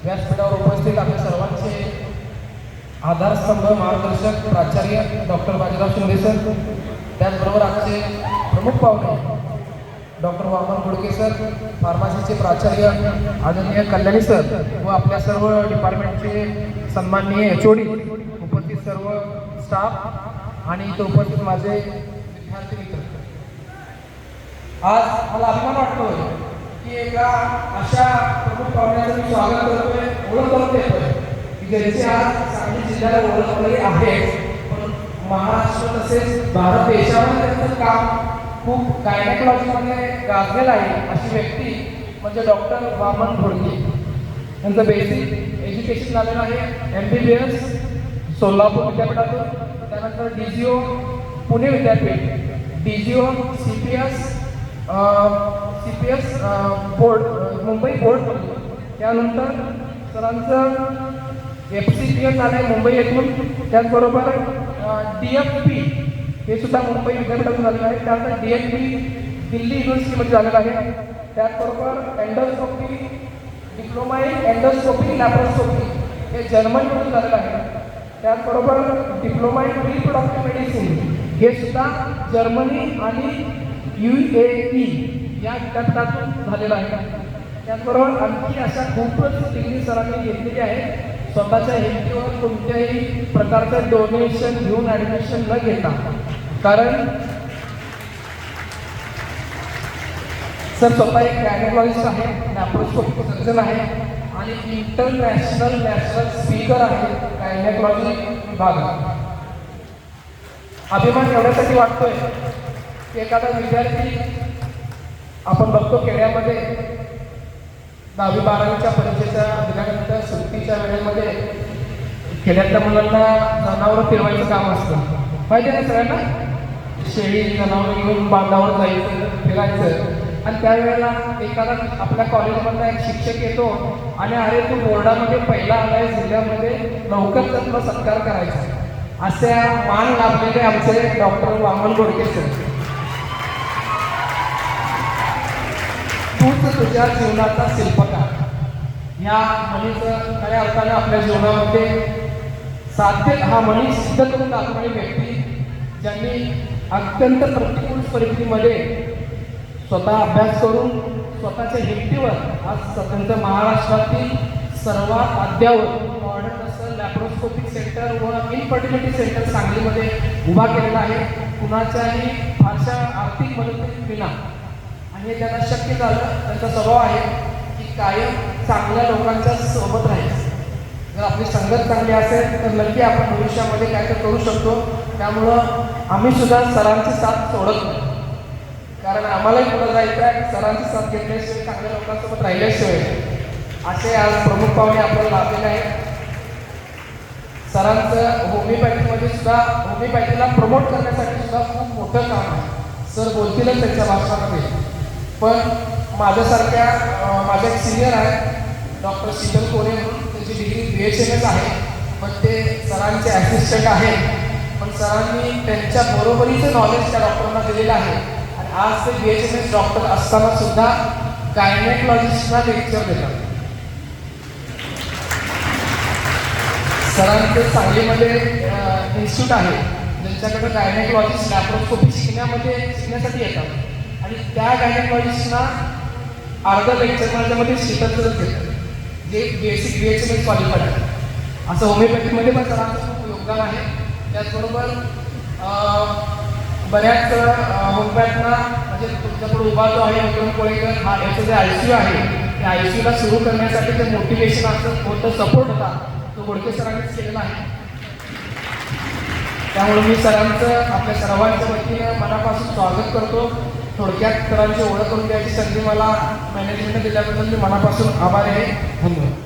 व्यासपीठावर उपस्थित आपल्या सर्वांचे आधारस्तंभ मार्गदर्शक प्राचार्य डॉक्टर बाजीराव शिंदे सर, त्याचबरोबर आमचे प्रमुख पाहुणे डॉक्टर वामन घोडके सर, फार्मसीचे प्राचार्य आदरणीय कल्याणी सर व आपल्या सर्व डिपार्टमेंटचे सन्माननीय एचओडी, उपस्थित सर्व स्टाफ आणि इथे उपस्थित माझे विद्यार्थी मित्र, आज मला अभिमान वाटतोय की एका अशा प्रमुख पाहुण्याचं मी स्वागत करतोय, ओळख करून देतोय की ज्यांची आज सांगली जिल्ह्याला ओळख वगैरे आहे, पण महाराष्ट्र तसेच भारत देशामध्ये त्यांचं काम खूप गायनेकॉलॉजीमध्ये गाजलेलं आहे अशी व्यक्ती म्हणजे डॉक्टर वामन घोडके. त्यांचं बेसिक एज्युकेशन झालेलं आहे MBBS सोलापूर विद्यापीठातून, त्यानंतर DGO पुणे विद्यापीठ, DGO CPS बोर्ड मुंबई बोर्डमधून, त्यानंतर सरांचं FCPS झालं आहे मुंबई येथून, त्याचबरोबर DFP हे सुद्धा मुंबई विद्यापीठातून झालेलं आहे, त्यानंतर DNP दिल्ली युनिव्हर्सिटीमध्ये झालेलं आहे, त्याचबरोबर endoscopy diploma in endoscopy laparoscopy हे जर्मनीमधून झालेलं आहे, त्याचबरोबर डिप्लोमा इन रिप्रोडक्टिव्ह मेडिसिन हे सुद्धा जर्मनी आणि UAE या विद्यापीठातून झालेलं आहे. त्याचबरोबर आणखी अशा खूपच डिग्री सरांनी घेतलेली आहे. स्वतःच्या हेतूवर कोणत्याही प्रकारचं डोनेशन घेऊन ॲडमिशन न घेता, कारण सर स्वतः एक गायनेकॉलॉजिस्ट आहे, लॅप्रोस्कोपिक सर्जन आहे आणि इंटरनॅशनल नॅशनल स्पीकर आहे गायनेकॉलॉजी विभागात. अभिमान एवढ्यासाठी वाटतोय की एखादा विद्यार्थी आपण बघतो खेड्यामध्ये 10वी-12वीच्या परीक्षेच्या दिल्यानंतर सुट्टीच्या वेळेमध्ये खेड्यातल्या मुलांना जनावरं फिरवायचं काम असतं, माहिती आहे ना सगळ्यांना. शेळी जनावरं घेऊन बांधावर जायचं, फिरायचं, आणि त्यावेळेला एखादा आपल्या कॉलेजमधला एक शिक्षक येतो आणि अरे तू बोर्डामध्ये पहिला आलाय जिल्ह्यामध्ये, लवकर त्यातला सत्कार करायचा, असे मान लाभलेले आमचे डॉक्टर वामन घोडके सर. तूच तुझ्या जीवनाचा शिल्पकार या म्हणीचं खऱ्या अर्थानं आपल्या जीवनामध्ये साध्य हा म्हणी सिद्ध करून दाखवणारी व्यक्ती, ज्यांनी अत्यंत प्रतिकूल परिस्थितीमध्ये स्वतः अभ्यास करून स्वतःच्या हिमतीवर आज त्यांचं महाराष्ट्रातील सर्वात अद्ययावत मॉडर्न असं लॅप्रोस्कोपिक सेंटर व इनफर्टिलिटी सेंटर सांगलीमध्ये उभा केलेला आहे, कुणाच्याही फारशा आर्थिक मदतीविना. आणि हे त्यांना शक्य झालं, त्यांचा स्वभाव आहे की कायम चांगल्या लोकांच्या सोबत राहायचं. जर आपली संगत चांगली असेल तर नक्की आपण भविष्यामध्ये काय तर करू शकतो. त्यामुळं आम्ही सुद्धा सरांची साथ सोडत नाही, कारण आम्हालाही पुढे जायचं आहे. सरांची साथ घेतल्याशिवाय, चांगल्या लोकांसोबत राहिल्याशिवाय असे आज प्रमुख पाहुणे आपल्याला लाभलेले आहेत. सरांचं होमिओपॅथीमध्ये सुद्धा, होमिओपॅथीला प्रमोट करण्यासाठी सुद्धा खूप मोठं काम आहे. सर बोलतीलच त्यांच्या भाषणामध्ये, पण माझ्यासारख्या माझ्या एक सिनियर आहेत डॉक्टर शीतल कोरे म्हणून, त्यांची डिग्री BHMS आहे, पण ते सरांचे ॲसिस्टंट आहेत. पण सरांनी त्यांच्या बरोबरीचं नॉलेज त्या डॉक्टरांना दिलेलं आहे आणि आज ते BHMS डॉक्टर असताना सुद्धा गायनेकॉलॉजिस्टना लेक्चर देतात. सरांचे सांगलीमध्ये इन्स्टिट्यूट आहे, ज्यांच्याकडे गायनेकॉलॉजिस्ट लॅप्रोस्कोपी शिकण्यासाठी येतात आणि त्या गायनेकॉलॉजिस्टना अर्धा लेक्चर माझ्यामध्ये शीतलच घेतात, जे बेसिक BHMS क्वालिफाईड आहे. असं होमिओपॅथीमध्ये पण सरांचं खूप योगदान आहे. त्याचबरोबर बऱ्याच होमिओपॅथना म्हणजे तुमच्याकडे उभा जो आहे विक्रम कोळेकर, हा याचं जे ICU आहे, त्या ICUला सुरू करण्यासाठी जे मोटिवेशन असतं, कोणतं सपोर्ट होता, तो घोडके सरांनीच केलेला आहे. त्यामुळे मी सरांचं आपल्या सर्वांच्या वतीनं मनापासून स्वागत करतो. थोडक्यात सरांची ओळख करून द्यायची संधी मला मॅनेजमेंटने दिल्याबद्दल मी मनापासून आभारी आहे. धन्यवाद.